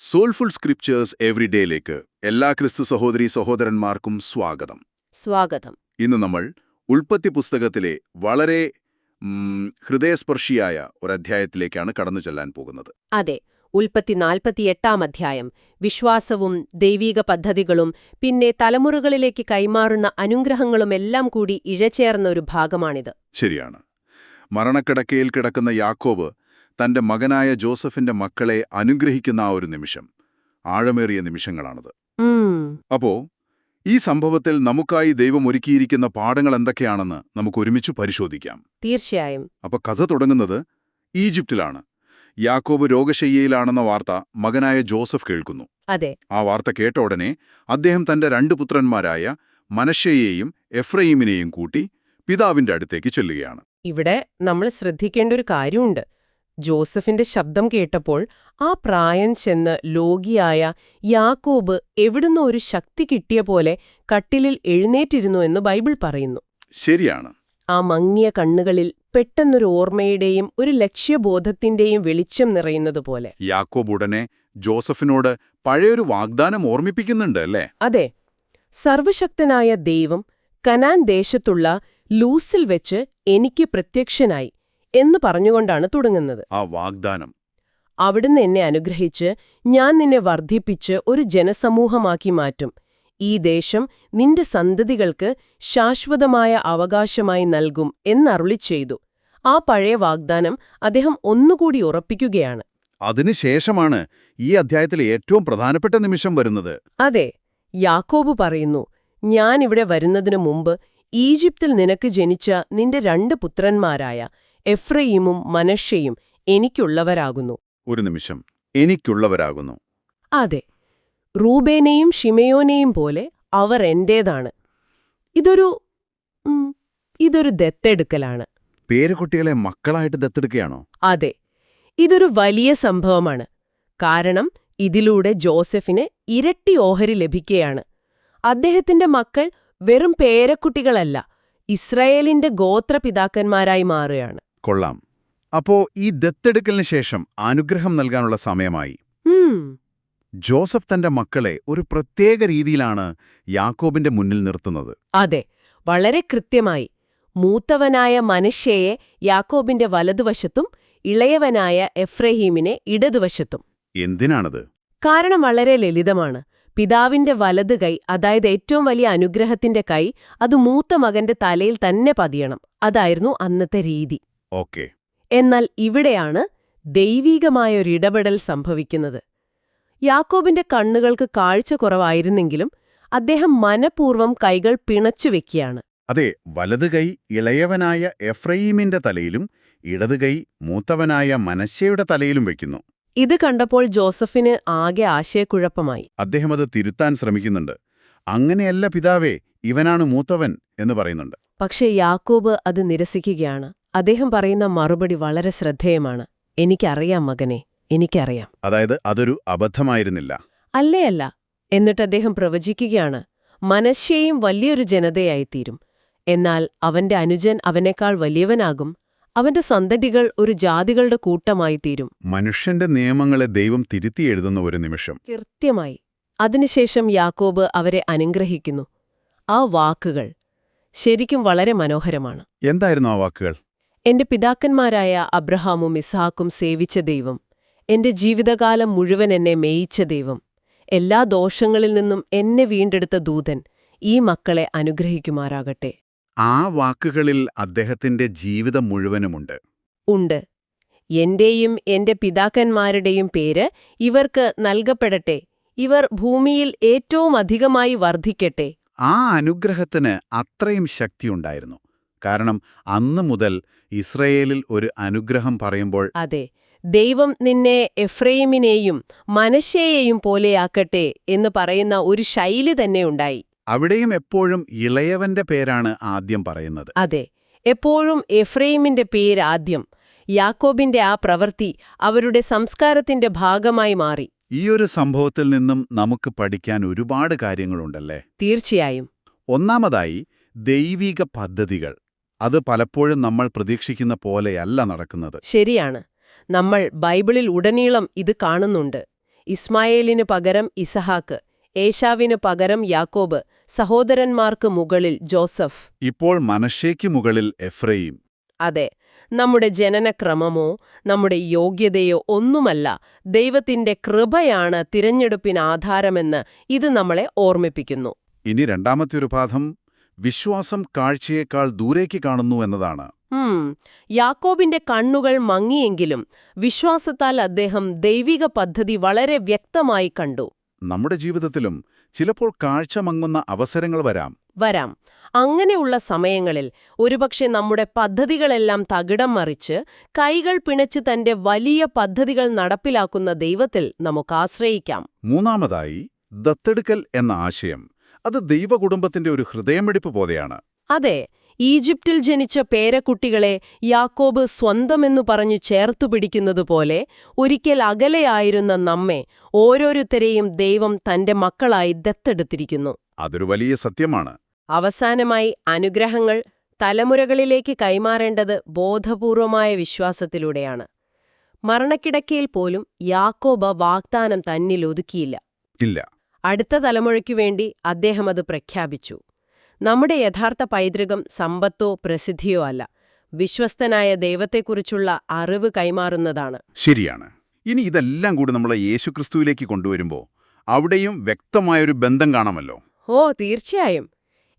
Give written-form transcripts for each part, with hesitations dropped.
Soulful scriptures എവറിഡേയിലേക്ക് എല്ലാ ക്രിസ്തു സഹോദരീ സഹോദരന്മാർക്കും സ്വാഗതം. സ്വാഗതം. ഇന്ന് നമ്മൾ ഉൽപ്പത്തി പുസ്തകത്തിലെ വളരെ ഹൃദയസ്പർശിയായ ഒരധ്യായത്തിലേക്കാണ് കടന്നു ചെല്ലാൻ പോകുന്നത്. അതെ, ഉൽപ്പത്തി 48 അധ്യായം വിശ്വാസവും ദൈവീക പദ്ധതികളും പിന്നെ തലമുറകളിലേക്ക് കൈമാറുന്ന അനുഗ്രഹങ്ങളുമെല്ലാം കൂടി ഇഴചേർന്ന ഒരു ഭാഗമാണിത്. ശരിയാണ്. മരണക്കിടക്കയിൽ കിടക്കുന്ന യാക്കോബ് തന്റെ മകനായ ജോസഫിന്റെ മക്കളെ അനുഗ്രഹിക്കുന്ന ആ ഒരു നിമിഷം, ആഴമേറിയ നിമിഷങ്ങളാണത്. അപ്പോ ഈ സംഭവത്തിൽ നമുക്കായി ദൈവം ഒരുക്കിയിരിക്കുന്ന പാഠങ്ങൾ എന്തൊക്കെയാണെന്ന് നമുക്ക് ഒരുമിച്ച് പരിശോധിക്കാം. തീർച്ചയായും. അപ്പൊ കഥ തുടങ്ങുന്നത് ഈജിപ്തിലാണ്. യാക്കോബ് രോഗശയ്യയിലാണെന്ന വാർത്ത മകനായ ജോസഫ് കേൾക്കുന്നു. അതെ. ആ വാർത്ത കേട്ട ഉടനെ അദ്ദേഹം തന്റെ 2 പുത്രന്മാരായ മനശ്ശയെയും എഫ്രയീമിനെയും കൂട്ടി പിതാവിന്റെ അടുത്തേക്ക് ചെല്ലുകയാണ്. ഇവിടെ നമ്മൾ ശ്രദ്ധിക്കേണ്ട ഒരു കാര്യമുണ്ട്. ജോസഫിന്റെ ശബ്ദം കേട്ടപ്പോൾ ആ പ്രായം ചെന്ന് ലോകിയായ യാക്കോബ് എവിടുന്നോ ഒരു ശക്തി കിട്ടിയ പോലെ കട്ടിലിൽ എഴുന്നേറ്റിരുന്നു എന്ന് ബൈബിൾ പറയുന്നു. ശരിയാണ്. ആ മങ്ങിയ കണ്ണുകളിൽ പെട്ടെന്നൊരു ഓർമ്മയുടെയും ഒരു ലക്ഷ്യബോധത്തിന്റെയും വെളിച്ചം നിറയുന്നതുപോലെ. യാക്കോബ് ഉടനെ ജോസഫിനോട് പഴയൊരു വാഗ്ദാനം ഓർമ്മിപ്പിക്കുന്നുണ്ട് അല്ലേ? അതെ. സർവശക്തനായ ദൈവം കനാൻ ദേശത്തുള്ള ലൂസിൽ വെച്ച് എനിക്ക് പ്രത്യക്ഷനായി എന്ന് പറഞ്ഞുകൊണ്ടാണ് തുടങ്ങുന്നത്. ആ വാഗ്ദാനം, അവിടുന്ന് എന്നെ അനുഗ്രഹിച്ച് ഞാൻ നിന്നെ വർദ്ധിപ്പിച്ച് ഒരു ജനസമൂഹമാക്കി മാറ്റും, ഈ ദേശം നിന്റെ സന്തതികൾക്ക് ശാശ്വതമായ അവകാശമായി നൽകും എന്നരുളി ചെയ്തു. ആ പഴയ വാഗ്ദാനം അദ്ദേഹം ഒന്നുകൂടി ഉറപ്പിക്കുകയാണ്. അതിനുശേഷമാണ് ഈ അധ്യായത്തിലെ ഏറ്റവും പ്രധാനപ്പെട്ട നിമിഷം വരുന്നത്. അതെ, യാക്കോബ് പറയുന്നു, ഞാൻ ഇവിടെ വരുന്നതിനു മുമ്പ് ഈജിപ്തിൽ നിനക്ക് ജനിച്ച നിന്റെ 2 പുത്രന്മാരായ എഫ്രയീമും മനശ്ശയും എനിക്കുള്ളവരാകുന്നു. ഒരു നിമിഷം, എനിക്കുള്ളവരാകുന്നു. അതെ, റൂബേനെയും ഷിമയോനെയും പോലെ അവർ എന്റേതാണ്. ഇതൊരു ദത്തെടുക്കലാണ്. പേരക്കുട്ടികളെ മക്കളായിട്ട് ദത്തെടുക്കുകയാണോ? അതെ, ഇതൊരു വലിയ സംഭവമാണ്. കാരണം ഇതിലൂടെ ജോസഫിന് ഇരട്ടി ഓഹരി ലഭിക്കുകയാണ്. അദ്ദേഹത്തിന്റെ മക്കൾ വെറും പേരക്കുട്ടികളല്ല, ഇസ്രായേലിന്റെ ഗോത്രപിതാക്കന്മാരായി മാറുകയാണ്. കൊള്ളാം. അപ്പോ ഈ ദത്തെടുക്കലിന് ശേഷം അനുഗ്രഹം നൽകാനുള്ള സമയമായി. ജോസഫ് തന്റെ മക്കളെ ഒരു പ്രത്യേക രീതിയിലാണ് യാക്കോബിന്റെ മുന്നിൽ നിർത്തുന്നത്. അതെ, വളരെ കൃത്യമായി. മൂത്തവനായ മനശ്ശയെ യാക്കോബിന്റെ വലതുവശത്തും ഇളയവനായ എഫ്രഹീമിനെ ഇടതുവശത്തും. എന്തിനാണത്? കാരണം വളരെ ലളിതമാണ്. പിതാവിന്റെ വലത് കൈ, അതായത് ഏറ്റവും വലിയ അനുഗ്രഹത്തിന്റെ കൈ, അത് മൂത്ത മകന്റെ തലയിൽ തന്നെ പതിയണം. അതായിരുന്നു അന്നത്തെ രീതി. ഓക്കേ. എന്നാൽ ഇവിടെയാണ് ദൈവീകമായൊരിടപെടൽ സംഭവിക്കുന്നത്. യാക്കോബിന്റെ കണ്ണുകൾക്ക് കാഴ്ച കുറവായിരുന്നെങ്കിലും അദ്ദേഹം മനഃപൂർവ്വം കൈകൾ പിണച്ചുവെക്കുകയാണ്. അതെ, വലത് കൈ ഇളയവനായ എഫ്രയീമിന്റെ തലയിലും ഇടത് കൈ മൂത്തവനായ മനശ്ശയുടെ തലയിലും വയ്ക്കുന്നു. ഇത് കണ്ടപ്പോൾ ജോസഫിന് ആകെ ആശയക്കുഴപ്പമായി. അദ്ദേഹം അത് തിരുത്താൻ ശ്രമിക്കുന്നുണ്ട്. അങ്ങനെയല്ല പിതാവേ, ഇവനാണ് മൂത്തവൻ എന്ന് പറയുന്നുണ്ട്. പക്ഷേ യാക്കോബ് അത് നിരസിക്കുകയാണ്. അദ്ദേഹം പറയുന്ന മറുപടി വളരെ ശ്രദ്ധേയമാണ്. എനിക്കറിയാം മകനെ, എനിക്കറിയാം. അതായത് അതൊരു അബദ്ധമായിരുന്നില്ല. അല്ലേയല്ല. എന്നിട്ട് അദ്ദേഹം പ്രവചിക്കുകയാണ്, മനശ്ശയും വലിയൊരു ജനതയായിത്തീരും. എന്നാൽ അവന്റെ അനുജൻ അവനേക്കാൾ വലിയവനാകും. അവന്റെ സന്തതികൾ ഒരു ജാതികളുടെ കൂട്ടമായി തീരും. മനുഷ്യന്റെ നിയമങ്ങളെ ദൈവം തിരുത്തി എഴുതുന്ന ഒരു നിമിഷം. കൃത്യമായി. അതിനുശേഷം യാക്കോബ് അവരെ അനുഗ്രഹിക്കുന്നു. ആ വാക്കുകൾ ശരിക്കും വളരെ മനോഹരമാണ്. എന്തായിരുന്നു ആ വാക്കുകൾ? എന്റെ പിതാക്കന്മാരായ അബ്രഹാമും ഇസ്ഹാക്കും സേവിച്ച ദൈവം, എന്റെ ജീവിതകാലം മുഴുവൻ എന്നെ മേയിച്ച ദൈവം, എല്ലാ ദോഷങ്ങളിൽ നിന്നും എന്നെ വീണ്ടെടുത്ത ദൂതൻ ഈ മക്കളെ അനുഗ്രഹിക്കുമാറാകട്ടെ. ആ വാക്കുകളിൽ അദ്ദേഹത്തിന്റെ ജീവിതം മുഴുവനുമുണ്ട്. ഉണ്ട്. എന്റെയും എന്റെ പിതാക്കന്മാരുടെയും പേര് ഇവർക്ക് നൽകപ്പെടട്ടെ. ഇവർ ഭൂമിയിൽ ഏറ്റവും അധികമായി വർദ്ധിക്കട്ടെ. ആ അനുഗ്രഹത്തിന് അത്രയും ശക്തിയുണ്ടായിരുന്നു. കാരണം അന്നു മുതൽ ഇസ്രയേലിൽ ഒരു അനുഗ്രഹം പറയുമ്പോൾ, അതെ, ദൈവം നിന്നെ എഫ്രയീമിനെയും മനശ്ശയെയും പോലെയാക്കട്ടെ എന്ന് പറയുന്ന ഒരു ശൈലി തന്നെ ഉണ്ടായി. അവിടെയും എപ്പോഴും ഇളയവന്റെ പേരാണ് ആദ്യം പറയുന്നത്. അതെ, എപ്പോഴും എഫ്രയീമിന്റെ പേരാദ്യം. യാക്കോബിന്റെ ആ പ്രവൃത്തി അവരുടെ സംസ്കാരത്തിന്റെ ഭാഗമായി മാറി. ഈയൊരു സംഭവത്തിൽ നിന്നും നമുക്ക് പഠിക്കാൻ ഒരുപാട് കാര്യങ്ങളുണ്ടല്ലേ? തീർച്ചയായും. ഒന്നാമതായി, ദൈവിക പദ്ധതികൾ. അത് പലപ്പോഴും നമ്മൾ പ്രതീക്ഷിക്കുന്ന പോലെയല്ല നടക്കുന്നത്. ശരിയാണ്. നമ്മൾ ബൈബിളിൽ ഉടനീളം ഇത് കാണുന്നുണ്ട്. ഇസ്മായേലിനു പകരം ഇസഹാക്ക്, ഏശാവിനു പകരം യാക്കോബ്, സഹോദരന്മാർക്ക് മുകളിൽ ജോസഫ്. ഇപ്പോൾ മനശ്ശേക്ക് മുകളിൽ എഫ്രയീം. അതെ, നമ്മുടെ ജനനക്രമമോ നമ്മുടെ യോഗ്യതയോ ഒന്നുമല്ല, ദൈവത്തിന്റെ കൃപയാണ് തിരഞ്ഞെടുപ്പിന് ആധാരമെന്ന് ഇത് നമ്മളെ ഓർമ്മിപ്പിക്കുന്നു. ഇനി രണ്ടാമത്തെ ഒരു പാഠം വിശ്വാസം കാഴ്ചയേക്കാൾ ദൂരേക്ക് കാണുന്നു എന്നതാണ്. യാക്കോബിന്റെ കണ്ണുകൾ മങ്ങിയെങ്കിലും വിശ്വാസത്താൽ അദ്ദേഹം ദൈവിക പദ്ധതി വളരെ വ്യക്തമായി കണ്ടു. നമ്മുടെ ജീവിതത്തിലും ചിലപ്പോൾ കാഴ്ച മങ്ങുന്ന അവസരങ്ങൾ വരാം. അങ്ങനെയുള്ള സമയങ്ങളിൽ ഒരുപക്ഷെ നമ്മുടെ പദ്ധതികളെല്ലാം തകിടം മറിച്ച് കൈകൾ പിണച്ച് തന്റെ വലിയ പദ്ധതികൾ നടപ്പിലാക്കുന്ന ദൈവത്തിൽ നമുക്ക് ആശ്രയിക്കാം. മൂന്നാമതായി ദത്തെടുക്കൽ എന്ന ആശയം. അത് ദൈവകുടുംബത്തിന്റെ ഒരു ഹൃദയമിടിപ്പ് പോലെയാണ്. അതെ, ഈജിപ്തിൽ ജനിച്ച പേരക്കുട്ടികളെ യാക്കോബ് സ്വന്തമെന്നു പറഞ്ഞു ചേർത്തുപിടിക്കുന്നതുപോലെ ഒരിക്കൽ അകലെയായിരുന്ന നമ്മെ ഓരോരുത്തരെയും ദൈവം തന്റെ മക്കളായി ദത്തെടുത്തിരിക്കുന്നു. അതൊരു വലിയ സത്യമാണ്. അവസാനമായി അനുഗ്രഹങ്ങൾ തലമുറകളിലേക്ക് കൈമാറേണ്ടത് ബോധപൂർവമായ വിശ്വാസത്തിലൂടെയാണ്. മരണക്കിടക്കയിൽ പോലും യാക്കോബ് വാഗ്ദാനം തന്നിൽ ഒതുക്കിയില്ല. അടുത്ത തലമുറയ്ക്കു വേണ്ടി അദ്ദേഹം അത് പ്രഖ്യാപിച്ചു. നമ്മുടെ യഥാർത്ഥ പൈതൃകം സമ്പത്തോ പ്രസിദ്ധിയോ അല്ല, വിശ്വസ്തനായ ദൈവത്തെക്കുറിച്ചുള്ള അറിവ് കൈമാറുന്നതാണ്. ശരിയാണ്. ഇനി ഇതെല്ലാം കൂടി നമ്മൾ യേശുക്രിസ്തുവിലേക്ക് കൊണ്ടുവരുമ്പോൾ അവിടെയും വ്യക്തമായൊരു ബന്ധം കാണാമല്ലോ. തീർച്ചയായും.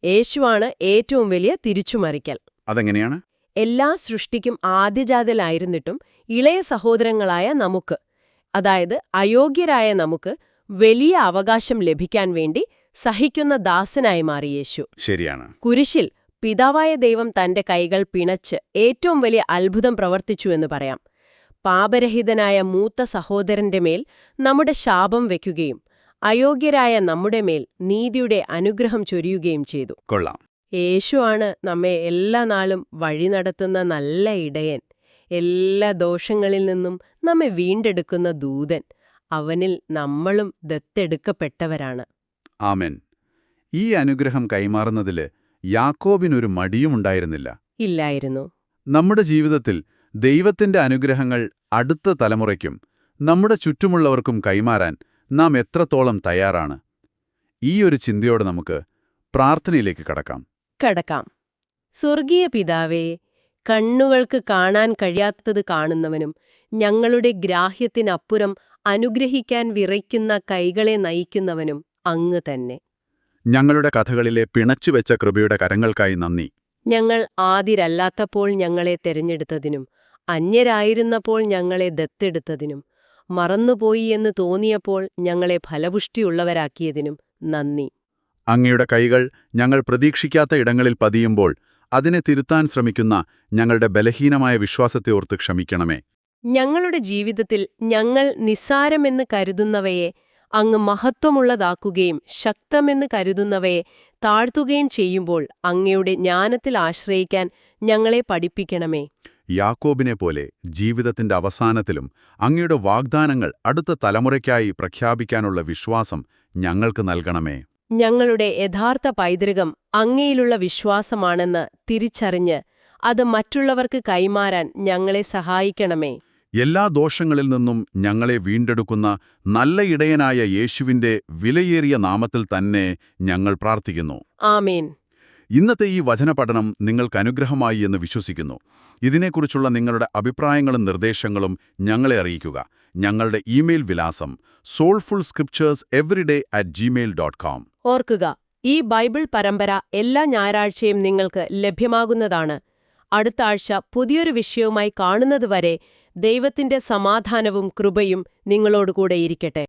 യേശുവാണ് ഏറ്റവും വലിയ തിരിച്ചുമറിക്കൽ. അതെങ്ങനെയാണ്? എല്ലാ സൃഷ്ടിക്കും ആദ്യജാതലായിരുന്നിട്ടും ഇളയ സഹോദരങ്ങളായ നമുക്ക്, അതായത് അയോഗ്യരായ നമുക്ക് വലിയ അവകാശം ലഭിക്കാൻ വേണ്ടി സഹിക്കുന്ന ദാസനായി മാറി യേശു. ശരിയാണ്. കുരിശിൽ പിതാവായ ദൈവം തന്റെ കൈകൾ പിണച്ച് ഏറ്റവും വലിയ അത്ഭുതം പ്രവർത്തിച്ചു എന്ന് പറയാം. പാപരഹിതനായ മൂത്ത സഹോദരന്റെ മേൽ നമ്മുടെ ശാപം വയ്ക്കുകയും അയോഗ്യരായ നമ്മുടെ മേൽ നീതിയുടെ അനുഗ്രഹം ചൊരിയുകയും ചെയ്തു. കൊള്ളാം. യേശുവാണ് നമ്മെ എല്ലാ നാളും വഴി നടത്തുന്ന നല്ല ഇടയൻ, എല്ലാ ദോഷങ്ങളിൽ നിന്നും നമ്മെ വീണ്ടെടുക്കുന്ന ദൂതൻ. അവനിൽ നമ്മളും ദത്തെടുക്കപ്പെട്ടവരാണ്. ആമേൻ. ഈ അനുഗ്രഹം കൈമാറുന്നതില് യാക്കോബിനൊരു മടിയുമുണ്ടായിരുന്നില്ല. ഇല്ലായിരുന്നു. നമ്മുടെ ജീവിതത്തിൽ ദൈവത്തിന്റെ അനുഗ്രഹങ്ങൾ അടുത്ത തലമുറയ്ക്കും നമ്മുടെ ചുറ്റുമുള്ളവർക്കും കൈമാറാൻ നാം എത്രത്തോളം തയ്യാറാണ്? ഈ ഒരു ചിന്തയോടെ നമുക്ക് പ്രാർത്ഥനയിലേക്ക് കടക്കാം. സ്വർഗീയ പിതാവേ, കണ്ണുകൾക്ക് കാണാൻ കഴിയാത്തത് കാണുന്നവനും ഞങ്ങളുടെ ഗ്രാഹ്യത്തിനപ്പുറം അനുഗ്രഹിക്കാൻ വിറയ്ക്കുന്ന കൈകളെ നയിക്കുന്നവനും അങ്ങ് തന്നെ. ഞങ്ങളുടെ കഥകളിലെ പിണച്ചുവെച്ച കൃപയുടെ കരങ്ങൾക്കായി നന്ദി. ഞങ്ങൾ ആദിരല്ലാത്തപ്പോൾ ഞങ്ങളെ തെരഞ്ഞെടുത്തതിനും അന്യരായിരുന്നപ്പോൾ ഞങ്ങളെ ദത്തെടുത്തതിനും മറന്നുപോയി എന്ന് തോന്നിയപ്പോൾ ഞങ്ങളെ ഫലപുഷ്ടിയുള്ളവരാക്കിയതിനും നന്ദി. അങ്ങയുടെ കൈകൾ ഞങ്ങൾ പ്രതീക്ഷിക്കാത്ത ഇടങ്ങളിൽ പതിയുമ്പോൾ അതിനെ തിരുത്താൻ ശ്രമിക്കുന്ന ഞങ്ങളുടെ ബലഹീനമായ വിശ്വാസത്തെ ഓർത്ത് ക്ഷമിക്കണമേ. ഞങ്ങളുടെ ജീവിതത്തിൽ ഞങ്ങൾ നിസ്സാരമെന്ന് കരുതുന്നവയെ അങ്ങ് മഹത്വമുള്ളതാക്കുകയും ശക്തമെന്ന് കരുതുന്നവയെ താഴ്ത്തുകയും ചെയ്യുമ്പോൾ അങ്ങയുടെ ജ്ഞാനത്തിൽ ആശ്രയിക്കാൻ ഞങ്ങളെ പഠിപ്പിക്കണമേ. യാക്കോബിനെ പോലെ ജീവിതത്തിന്റെ അവസാനത്തിലും അങ്ങയുടെ വാഗ്ദാനങ്ങൾ അടുത്ത തലമുറയ്ക്കായി പ്രഖ്യാപിക്കാനുള്ള വിശ്വാസം ഞങ്ങൾക്ക് നൽകണമേ. ഞങ്ങളുടെ യഥാർത്ഥ പൈതൃകം അങ്ങയിലുള്ള വിശ്വാസമാണെന്ന് തിരിച്ചറിഞ്ഞ് അത് മറ്റുള്ളവർക്ക് കൈമാറാൻ ഞങ്ങളെ സഹായിക്കണമേ. എല്ലാ ദോഷങ്ങളിൽ നിന്നും ഞങ്ങളെ വീണ്ടെടുക്കുന്ന നല്ല ഇടയനായ യേശുവിന്റെ വിലയേറിയ നാമത്തിൽ തന്നെ ഞങ്ങൾ പ്രാർത്ഥിക്കുന്നു. ആമേൻ. ഇന്നത്തെ ഈ വചനപഠനം നിങ്ങൾക്ക് അനുഗ്രഹമായി എന്ന് വിശ്വസിക്കുന്നു. ഇതിനെക്കുറിച്ചുള്ള നിങ്ങളുടെ അഭിപ്രായങ്ങളും നിർദ്ദേശങ്ങളും ഞങ്ങളെ അറിയിക്കുക. ഞങ്ങളുടെ ഇമെയിൽ വിലാസം soulfulscriptureseveryday@gmail.com. ഓർക്കുക, ഈ ബൈബിൾ പരമ്പര എല്ലാ ഞായറാഴ്ചയും നിങ്ങൾക്ക് ലഭ്യമാകുന്നതാണ്. അടുത്ത ആഴ്ച പുതിയൊരു വിഷയവുമായി കാണുന്നതുവരെ ദൈവത്തിന്റെ സമാധാനവും കൃപയും നിങ്ങളോടുകൂടെ ഇരിക്കട്ടെ.